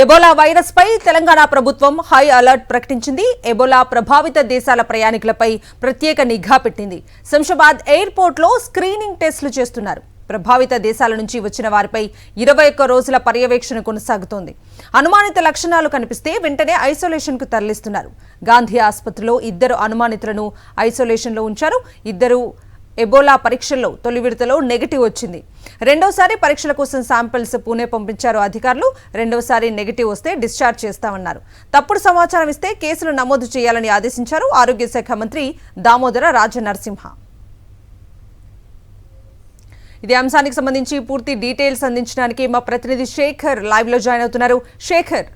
Ebola virus పై తెలంగాణ ప్రభుత్వం high alert ప్రకటించింది. Ebola ప్రభావిత దేశాల ప్రయాణికులపై ప్రత్యేక నిఘా పెట్టింది. శంషాబాద్ ఎయిర్పోర్ట్ లో స్క్రీనింగ్ టెస్టులు చేస్తున్నారు. ప్రభావిత దేశాల నుంచి వచ్చిన వారిపై 21 రోజుల పర్యవేక్షణ కొనసాగుతోంది. అనుమానిత లక్షణాలు కనిపిస్తే వెంటనే ఐసోలేషన్ కు తరలిస్తున్నారు. గాంధీ ఆసుపత్రిలో 2 అనుమానితులను ఐసోలేషన్ లో ఉంచారు. 2 ఎబోలా పరీక్షల్లో తొలి విడతలో నెగటివ్ వచ్చింది. రెండోసారి పరీక్షల కోసం శాంపిల్స్ పూణే పంపించారు అధికారులు. రెండోసారి నెగటివ్ వస్తే డిశ్చార్జ్ చేస్తామన్నారు. తప్పుడు సమాచారం ఇస్తే కేసులు నమోదు చేయాలని ఆదేశించారు ఆరోగ్య శాఖ మంత్రి దామోదర రాజనరసింహ. ఇదే అంశానికి సంబంధించి పూర్తి డీటెయిల్స్ అందించడానికి మా ప్రతినిధి శేఖర్ లైవ్ లో జాయిన్ అవుతున్నారు. శేఖర్,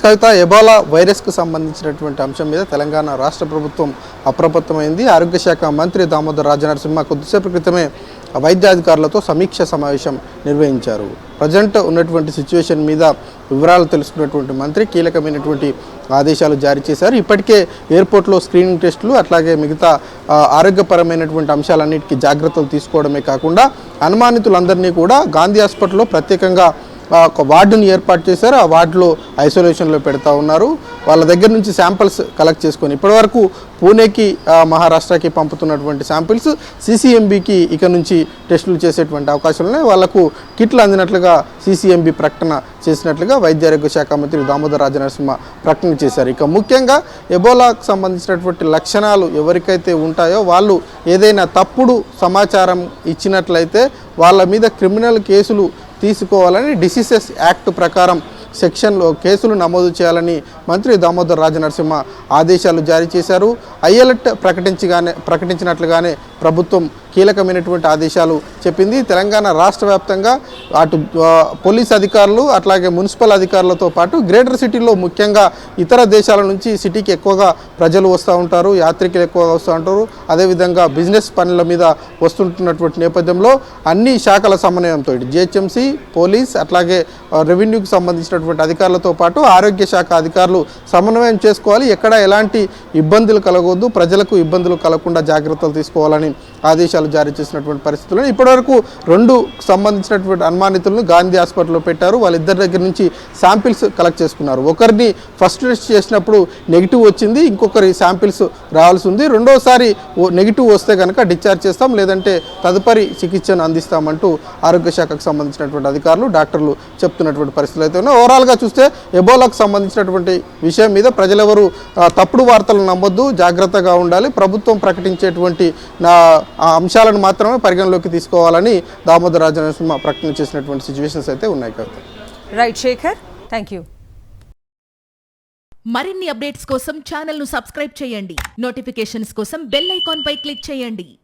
కవిత, ఎబోలా వైరస్కు సంబంధించినటువంటి అంశం మీద తెలంగాణ రాష్ట్ర ప్రభుత్వం అప్రమత్తమైంది. ఆరోగ్య శాఖ మంత్రి దామోదర రాజనరసింహ కొద్దిసేపు క్రితమే వైద్యాధికారులతో సమీక్ష సమావేశం నిర్వహించారు. ప్రజెంట్ ఉన్నటువంటి సిచ్యువేషన్ మీద వివరాలు తెలుసుకున్నటువంటి మంత్రి కీలకమైనటువంటి ఆదేశాలు జారీ చేశారు. ఇప్పటికే ఎయిర్పోర్ట్లో స్క్రీనింగ్ టెస్టులు అట్లాగే మిగతా ఆరోగ్యపరమైనటువంటి అంశాలన్నిటికీ జాగ్రత్తలు తీసుకోవడమే కాకుండా అనుమానితులందరినీ కూడా గాంధీ హాస్పిటల్లో ప్రత్యేకంగా ఒక వార్డుని ఏర్పాటు చేశారు. ఆ వార్డులో ఐసోలేషన్లో పెడతా ఉన్నారు. వాళ్ళ దగ్గర నుంచి శాంపిల్స్ కలెక్ట్ చేసుకొని ఇప్పటివరకు పూణేకి మహారాష్ట్రకి పంపుతున్నటువంటి శాంపిల్స్ సిసిఎంబికి ఇక నుంచి టెస్టులు చేసేటువంటి అవకాశాలు ఉన్నాయి. వాళ్లకు కిట్లు అందినట్లుగా సిసిఎంబి ప్రకటన చేసినట్లుగా వైద్య ఆరోగ్య శాఖ మంత్రి దామోదర రాజనరసింహ ప్రకటన చేశారు. ఇక ముఖ్యంగా ఎబోలాకు సంబంధించినటువంటి లక్షణాలు ఎవరికైతే ఉంటాయో వాళ్ళు ఏదైనా తప్పుడు సమాచారం ఇచ్చినట్లయితే వాళ్ళ మీద క్రిమినల్ కేసులు తీసుకోవాలని డిసీజెస్ యాక్ట్ ప్రకారం సెక్షన్లో కేసులు నమోదు చేయాలని మంత్రి దామోదర రాజనరసింహ ఆదేశాలు జారీ చేశారు. హై అలర్ట్ ప్రకటించినట్లుగానే ప్రభుత్వం కీలకమైనటువంటి ఆదేశాలు చెప్పింది. తెలంగాణ రాష్ట్ర వ్యాప్తంగా అటు పోలీస్ అధికారులు అట్లాగే మున్సిపల్ అధికారులతో పాటు గ్రేటర్ సిటీలో ముఖ్యంగా ఇతర దేశాల నుంచి సిటీకి ఎక్కువగా ప్రజలు వస్తూ ఉంటారు, యాత్రికులు ఎక్కువగా వస్తూ ఉంటారు. అదేవిధంగా బిజినెస్ పనుల మీద వస్తుంటున్నటువంటి నేపథ్యంలో అన్ని శాఖల సమన్వయంతో జిహెచ్ఎంసీ, పోలీస్ అట్లాగే రెవెన్యూకి సంబంధించినటువంటి అధికారులతో పాటు ఆరోగ్య శాఖ అధికారులు సమన్వయం చేసుకోవాలి. ఎక్కడ ఎలాంటి ఇబ్బందులు కలగొద్దు, ప్రజలకు ఇబ్బందులు కలగకుండా జాగ్రత్తలు తీసుకోవాలని ఆదేశాలు జారీ చేసినటువంటి పరిస్థితుల్లో ఇప్పటివరకు 2 సంబంధించినటువంటి అనుమానితులను గాంధీ హాస్పిటల్లో పెట్టారు. వాళ్ళిద్దరి దగ్గర నుంచి శాంపిల్స్ కలెక్ట్ చేసుకున్నారు. ఒకరిని ఫస్ట్ టెస్ట్ చేసినప్పుడు నెగిటివ్ వచ్చింది, ఇంకొకరి శాంపిల్స్ రావాల్సి ఉంది. రెండోసారి నెగిటివ్ వస్తే కనుక డిశ్చార్జ్ చేస్తాం, లేదంటే తదుపరి చికిత్సను అందిస్తామంటూ ఆరోగ్య శాఖకు సంబంధించినటువంటి అధికారులు, డాక్టర్లు చెప్తున్నటువంటి పరిస్థితులు అయితే ఉన్నాయి. ఓవరాల్గా చూస్తే ఎబోలాకు సంబంధించినటువంటి విషయం మీద ప్రజలెవరూ తప్పుడు వార్తలు నమ్మొద్దు, జాగ్రత్తగా ఉండాలి. ప్రభుత్వం ప్రకటించేటువంటి అంశాలను మాత్రమే పరిగణలోకి తీసుకోవాలని దామోదర రాజనరసింహ ప్రకటన చేసినటువంటి సిచ్యువేషన్స్ అయితే ఉన్నాయి కదా. Right Shekhar, thank you. మరిన్ని అప్డేట్స్ కోసం ఛానల్ ను సబ్స్క్రైబ్ చేయండి. నోటిఫికేషన్స్ కోసం బెల్ ఐకాన్ పై క్లిక్ చేయండి.